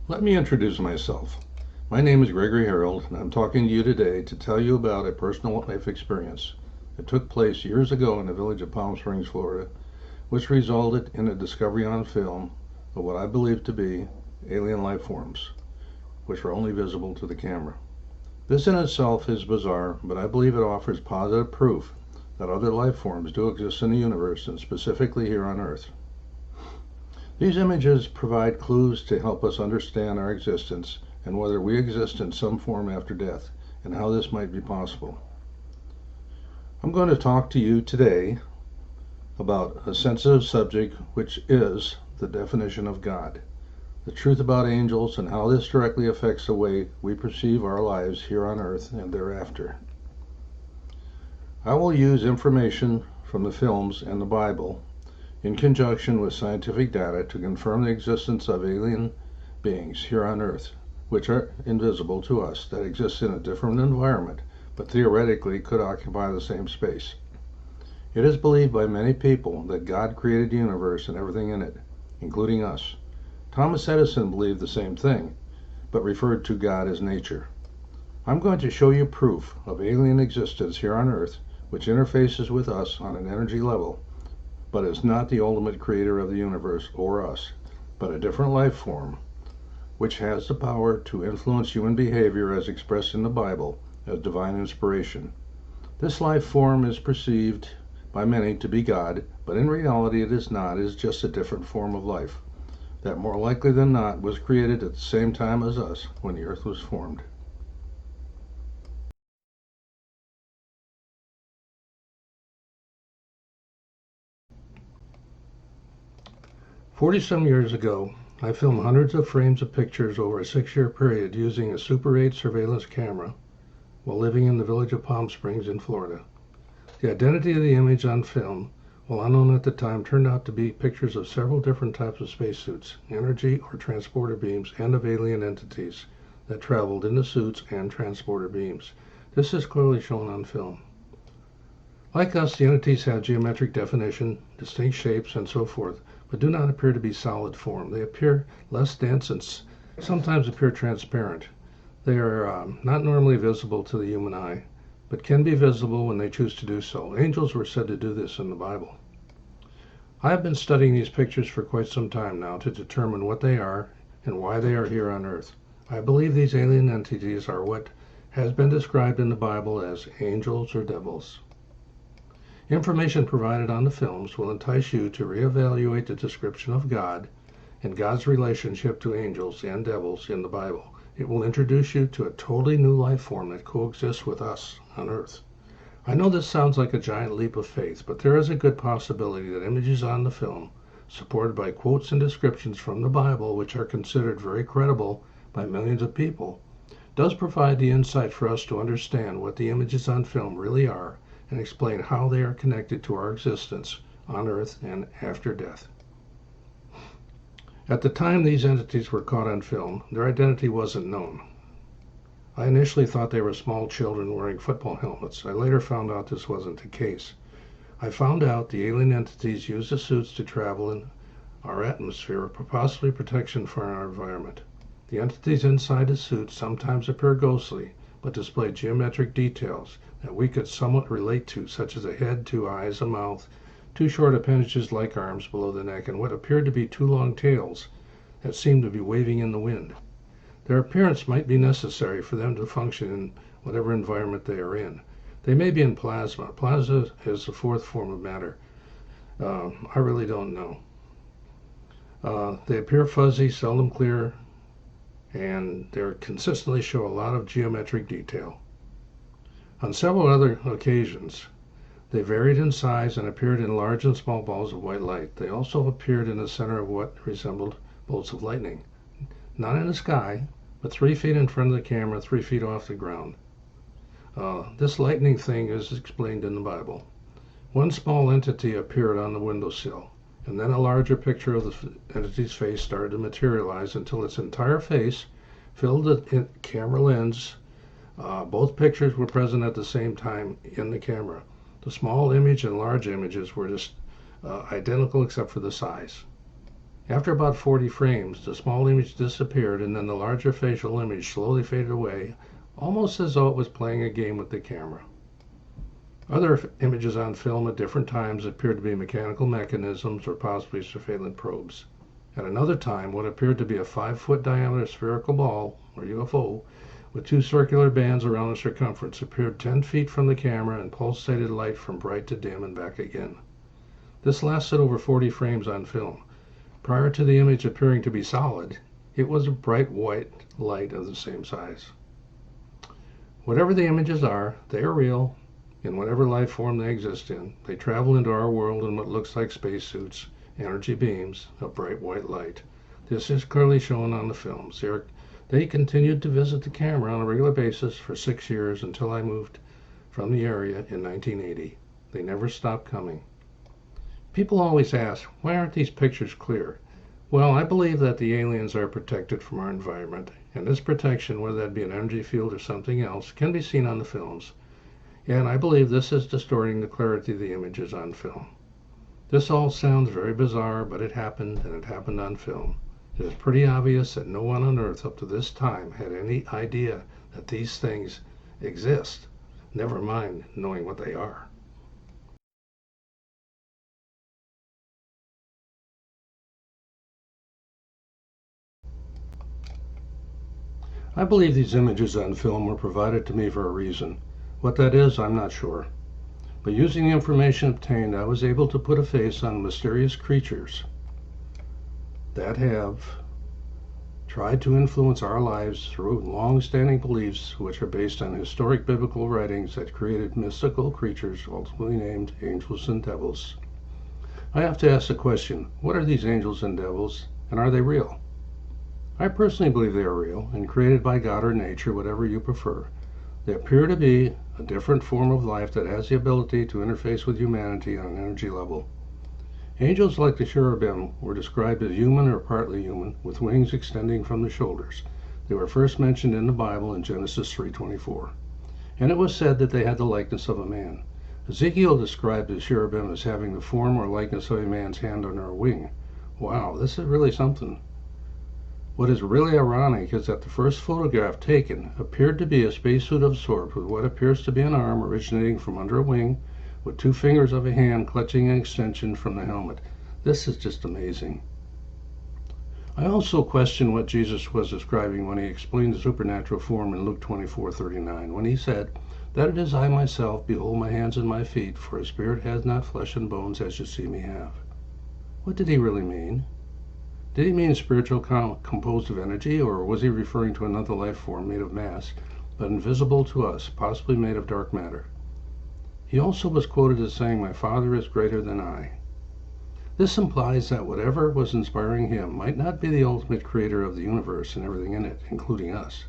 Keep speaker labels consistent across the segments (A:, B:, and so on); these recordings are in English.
A: Let me introduce myself. My name is Gregory Harold, and I'm talking to you today to tell you about a personal life experience that took place years ago in the village of Palm Springs, Florida, which resulted in a discovery on film of what I believe to be alien life forms, which were only visible to the camera. This in itself is bizarre, but I believe it offers positive proof that other life forms do exist in the universe, and specifically here on Earth. These images provide clues to help us understand our existence and whether we exist in some form after death, and how this might be possible. I'm going to talk to you today about a sensitive subject, which is the definition of God, the truth about angels, and how this directly affects the way we perceive our lives here on Earth and thereafter. I will use information from the films and the Bible in conjunction with scientific data to confirm the existence of alien beings here on Earth, which are invisible to us, that exist in a different environment, but theoretically could occupy the same space. It is believed by many people that God created the universe and everything in it, including us. Thomas Edison believed the same thing, but referred to God as nature. I'm going to show you proof of alien existence here on Earth, which interfaces with us on an energy level, but is not the ultimate creator of the universe or us, but a different life form, which has the power to influence human behavior as expressed in the Bible as divine inspiration. This life form is perceived by many to be God, but in reality it is not. It is just a different form of life that more likely than not was created at the same time as us when the earth was formed. "40-some years ago, I filmed hundreds of frames of pictures over a 6-year period using a Super 8 surveillance camera while living in the village of Palm Springs in Florida. The identity of the image on film, while unknown at the time, turned out to be pictures of several different types of spacesuits, energy or transporter beams, and of alien entities that traveled in the suits and transporter beams. This is clearly shown on film. Like us, the entities have geometric definition, distinct shapes, and so forth, but do not appear to be solid form. They appear less dense and sometimes appear transparent. They are not normally visible to the human eye, but can be visible when they choose to do so. Angels were said to do this in the Bible. I have been studying these pictures for quite some time now to determine what they are and why they are here on Earth. I believe these alien entities are what has been described in the Bible as angels or devils. Information provided on the films will entice you to reevaluate the description of God and God's relationship to angels and devils in the Bible. It will introduce you to a totally new life form that coexists with us on Earth. I know this sounds like a giant leap of faith, but there is a good possibility that images on the film, supported by quotes and descriptions from the Bible, which are considered very credible by millions of people, does provide the insight for us to understand what the images on film really are and explain how they are connected to our existence on Earth and after death. At the time these entities were caught on film, their identity wasn't known. I initially thought they were small children wearing football helmets. I later found out this wasn't the case. I found out the alien entities use the suits to travel in our atmosphere for possibly protection for our environment. The entities inside the suits sometimes appear ghostly, but display geometric details that we could somewhat relate to, such as a head, 2 eyes, a mouth, 2 short appendages like arms below the neck, and what appeared to be 2 long tails that seemed to be waving in the wind. Their appearance might be necessary for them to function in whatever environment they are in. They may be in plasma. Plasma is the 4th form of matter. I really don't know. They appear fuzzy, seldom clear, and they consistently show a lot of geometric detail. On several other occasions, they varied in size and appeared in large and small balls of white light. They also appeared in the center of what resembled bolts of lightning, not in the sky, but 3 feet in front of the camera, 3 feet off the ground. This lightning thing is explained in the Bible. One small entity appeared on the windowsill, and then a larger picture of the entity's face started to materialize until its entire face filled the camera lens. Both pictures were present at the same time in the camera. The small image and large images were just identical except for the size. After about 40 frames, the small image disappeared and then the larger facial image slowly faded away, almost as though it was playing a game with the camera. Other images on film at different times appeared to be mechanical mechanisms or possibly surveillance probes. At another time, what appeared to be a 5-foot diameter spherical ball, or UFO, with 2 circular bands around the circumference appeared 10 feet from the camera and pulsated light from bright to dim and back again. This lasted over 40 frames on film. Prior to the image appearing to be solid, it was a bright white light of the same size. Whatever the images are, they are real. In whatever life form they exist in, they travel into our world in what looks like spacesuits, energy beams of bright white light. This is clearly shown on the films. They continued to visit the camera on a regular basis for 6 years until I moved from the area in 1980. They never stopped coming. People always ask, why aren't these pictures clear? Well, I believe that the aliens are protected from our environment, and this protection, whether that be an energy field or something else, can be seen on the films. And I believe this is distorting the clarity of the images on film. This all sounds very bizarre, but it happened, and it happened on film. It is pretty obvious that no one on Earth up to this time had any idea that these things exist, never mind knowing what they are. I believe these images on film were provided to me for a reason. What that is, I'm not sure. But using the information obtained, I was able to put a face on mysterious creatures that have tried to influence our lives through long-standing beliefs which are based on historic biblical writings that created mystical creatures ultimately named angels and devils. I have to ask the question, what are these angels and devils, and are they real? I personally believe they are real and created by God or nature, whatever you prefer. They appear to be a different form of life that has the ability to interface with humanity on an energy level. Angels like the cherubim were described as human or partly human, with wings extending from the shoulders. They were first mentioned in the Bible in Genesis 3:24. And it was said that they had the likeness of a man. Ezekiel described the cherubim as having the form or likeness of a man's hand on their wing. Wow, this is really something. What is really ironic is that the first photograph taken appeared to be a spacesuit of sorts with what appears to be an arm originating from under a wing, with 2 fingers of a hand clutching an extension from the helmet. This is just amazing. I also question what Jesus was describing when he explained the supernatural form in Luke 24:39, when he said, "That it is I myself, behold my hands and my feet, for a spirit has not flesh and bones as you see me have." What did he really mean? Did he mean spiritual composed of energy, or was he referring to another life form made of mass, but invisible to us, possibly made of dark matter? He also was quoted as saying, "My Father is greater than I." This implies that whatever was inspiring him might not be the ultimate creator of the universe and everything in it, including us,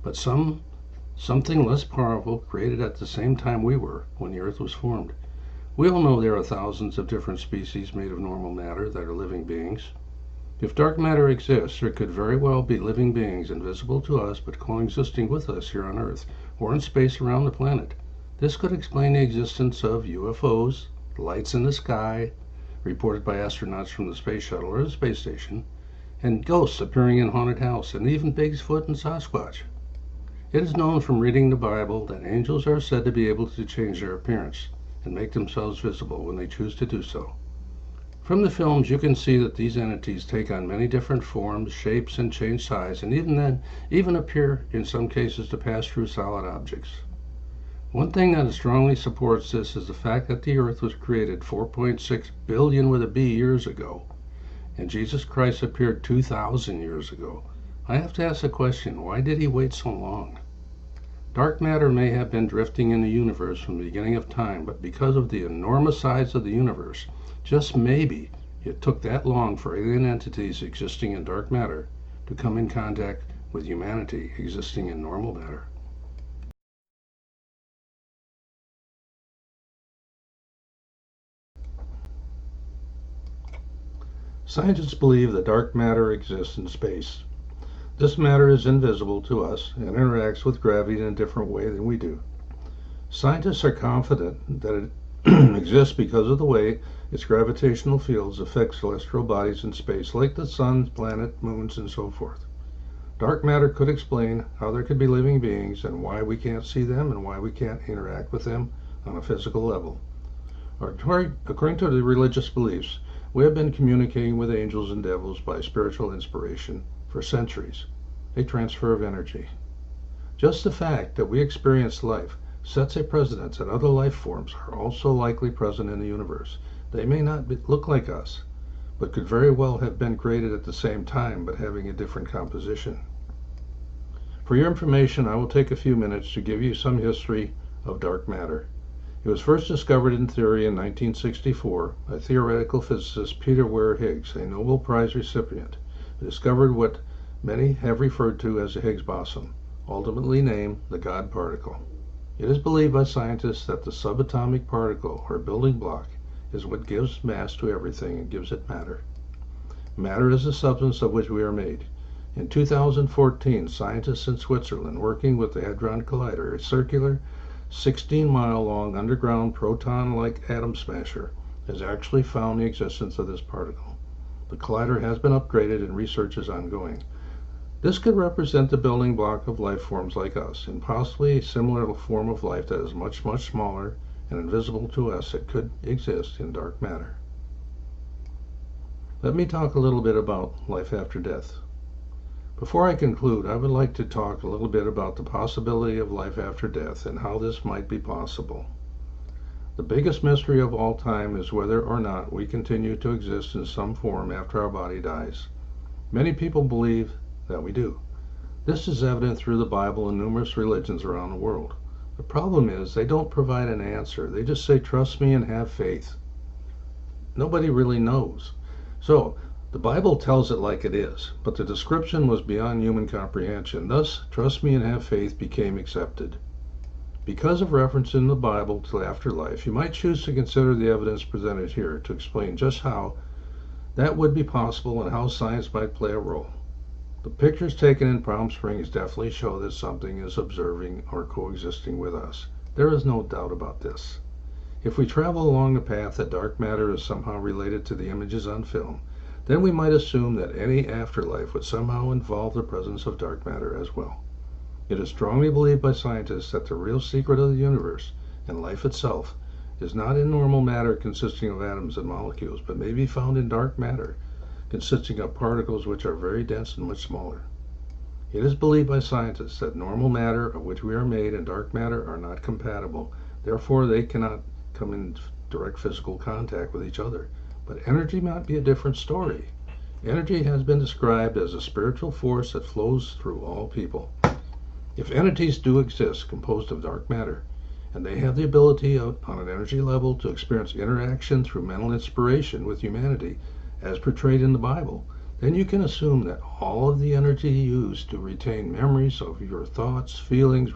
A: but something less powerful created at the same time we were, when the earth was formed. We all know there are thousands of different species made of normal matter that are living beings. If dark matter exists, there could very well be living beings invisible to us but coexisting with us here on Earth or in space around the planet. This could explain the existence of UFOs, lights in the sky, reported by astronauts from the space shuttle or the space station, and ghosts appearing in haunted houses, and even Bigfoot and Sasquatch. It is known from reading the Bible that angels are said to be able to change their appearance and make themselves visible when they choose to do so. From the films, you can see that these entities take on many different forms, shapes, and change size, and even appear in some cases to pass through solid objects. One thing that strongly supports this is the fact that the Earth was created 4.6 billion with a B years ago, and Jesus Christ appeared 2,000 years ago. I have to ask the question, why did he wait so long? Dark matter may have been drifting in the universe from the beginning of time, but because of the enormous size of the universe, just maybe it took that long for alien entities existing in dark matter to come in contact with humanity existing in normal matter. Scientists believe that dark matter exists in space. This matter is invisible to us and interacts with gravity in a different way than we do. Scientists are confident that exists because of the way its gravitational fields affect celestial bodies in space, like the sun, planets, moons, and so forth. Dark matter could explain how there could be living beings and why we can't see them and why we can't interact with them on a physical level. According to the religious beliefs, we have been communicating with angels and devils by spiritual inspiration for centuries, a transfer of energy. Just the fact that we experience life sets a precedent that other life forms are also likely present in the universe. They may not look like us, but could very well have been created at the same time but having a different composition. For your information, I will take a few minutes to give you some history of dark matter. It was first discovered in theory in 1964 by theoretical physicist Peter Ware Higgs, a Nobel Prize recipient, who discovered what many have referred to as the Higgs boson, ultimately named the God particle. It is believed by scientists that the subatomic particle, or building block, is what gives mass to everything and gives it matter. Matter is the substance of which we are made. In 2014, scientists in Switzerland, working with the Hadron Collider, a circular 16-mile-long underground proton-like atom smasher, has actually found the existence of this particle. The collider has been upgraded and research is ongoing. This could represent the building block of life forms like us, and possibly a similar form of life that is much, much smaller and invisible to us that could exist in dark matter. Let me talk a little bit about life after death. Before I conclude, I would like to talk a little bit about the possibility of life after death and how this might be possible. The biggest mystery of all time is whether or not we continue to exist in some form after our body dies. Many people believe that we do. This is evident through the Bible and numerous religions around the world. The problem is they don't provide an answer. They just say, trust me and have faith. Nobody really knows. So, the Bible tells it like it is, but the description was beyond human comprehension. Thus, trust me and have faith became accepted. Because of reference in the Bible to afterlife, you might choose to consider the evidence presented here to explain just how that would be possible and how science might play a role. The pictures taken in Palm Springs definitely show that something is observing or coexisting with us. There is no doubt about this. If we travel along the path that dark matter is somehow related to the images on film, then we might assume that any afterlife would somehow involve the presence of dark matter as well. It is strongly believed by scientists that the real secret of the universe and life itself is not in normal matter consisting of atoms and molecules, but may be found in dark matter consisting of particles which are very dense and much smaller. It is believed by scientists that normal matter of which we are made and dark matter are not compatible. Therefore, they cannot come in direct physical contact with each other. But energy might be a different story. Energy has been described as a spiritual force that flows through all people. If entities do exist composed of dark matter, and they have the ability on an energy level to experience interaction through mental inspiration with humanity, as portrayed in the Bible, then you can assume that all of the energy used to retain memories of your thoughts, feelings,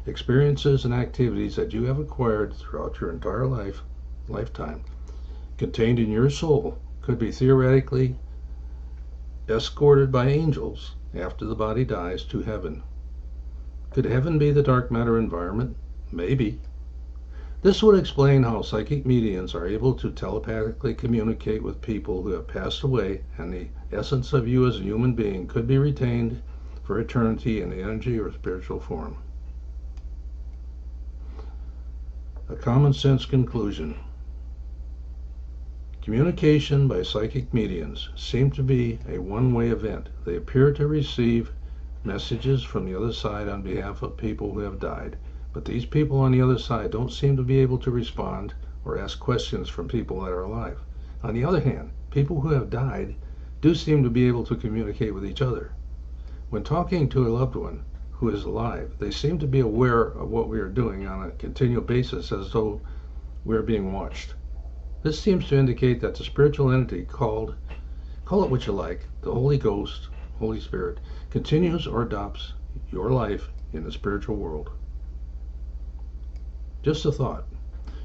A: experiences, and activities that you have acquired throughout your entire lifetime, contained in your soul, could be theoretically escorted by angels after the body dies to heaven. Could heaven be the dark matter environment? Maybe. This would explain how psychic mediums are able to telepathically communicate with people who have passed away, and the essence of you as a human being could be retained for eternity in the energy or spiritual form. A common sense conclusion. Communication by psychic mediums seems to be a one-way event. They appear to receive messages from the other side on behalf of people who have died. But these people on the other side don't seem to be able to respond or ask questions from people that are alive. On the other hand, people who have died do seem to be able to communicate with each other. When talking to a loved one who is alive, they seem to be aware of what we are doing on a continual basis as though we are being watched. This seems to indicate that the spiritual entity call it what you like, the Holy Ghost, Holy Spirit, continues or adopts your life in the spiritual world. Just a thought.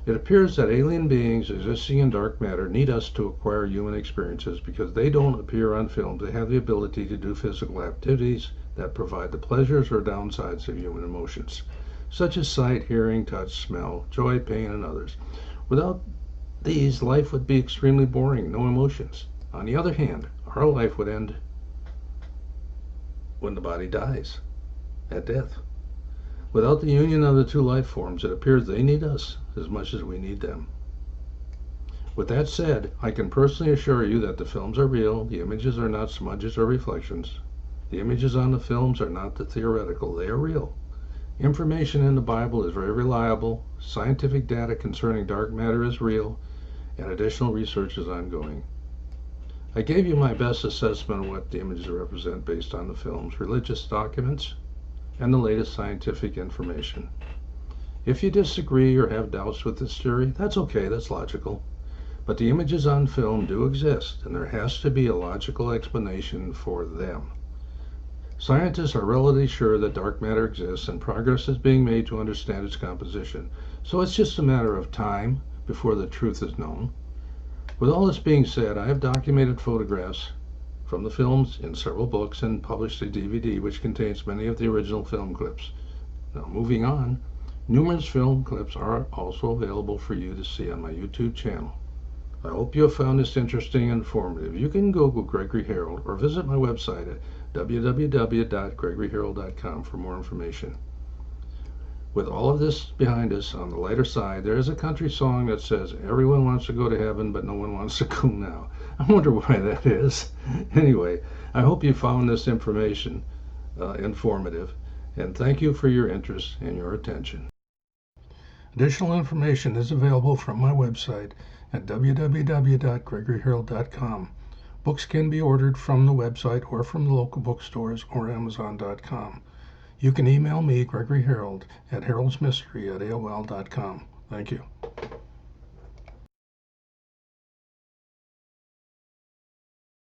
A: It appears that alien beings existing in dark matter need us to acquire human experiences because they don't appear on film to have the ability to do physical activities that provide the pleasures or downsides of human emotions, such as sight, hearing, touch, smell, joy, pain, and others. Without these, life would be extremely boring, no emotions. On the other hand, our life would end when the body dies, at death. Without the union of the two life forms, it appears they need us as much as we need them. With that said, I can personally assure you that the films are real, the images are not smudges or reflections. The images on the films are not the theoretical, they are real. Information in the Bible is very reliable, scientific data concerning dark matter is real, and additional research is ongoing. I gave you my best assessment of what the images represent based on the films, religious documents, and the latest scientific information. If you disagree or have doubts with this theory, that's okay, that's logical. But the images on film do exist, and there has to be a logical explanation for them. Scientists are relatively sure that dark matter exists, and progress is being made to understand its composition. So it's just a matter of time before the truth is known. With all this being said, I have documented photographs from the films in several books and published a DVD which contains many of the original film clips. Now, moving on, numerous film clips are also available for you to see on my YouTube channel. I hope you have found this interesting and informative. You can Google Gregory Harold or visit my website at www.gregoryharold.com for more information. With all of this behind us, on the lighter side, there is a country song that says, "Everyone wants to go to heaven, but no one wants to go now." I wonder why that is. Anyway, I hope you found this information informative, and thank you for your interest and your attention. Additional information is available from my website at www.gregoryharold.com. Books can be ordered from the website or from the local bookstores or Amazon.com. You can email me, Gregory Harold, at heroldsmystery@aol.com. Thank you.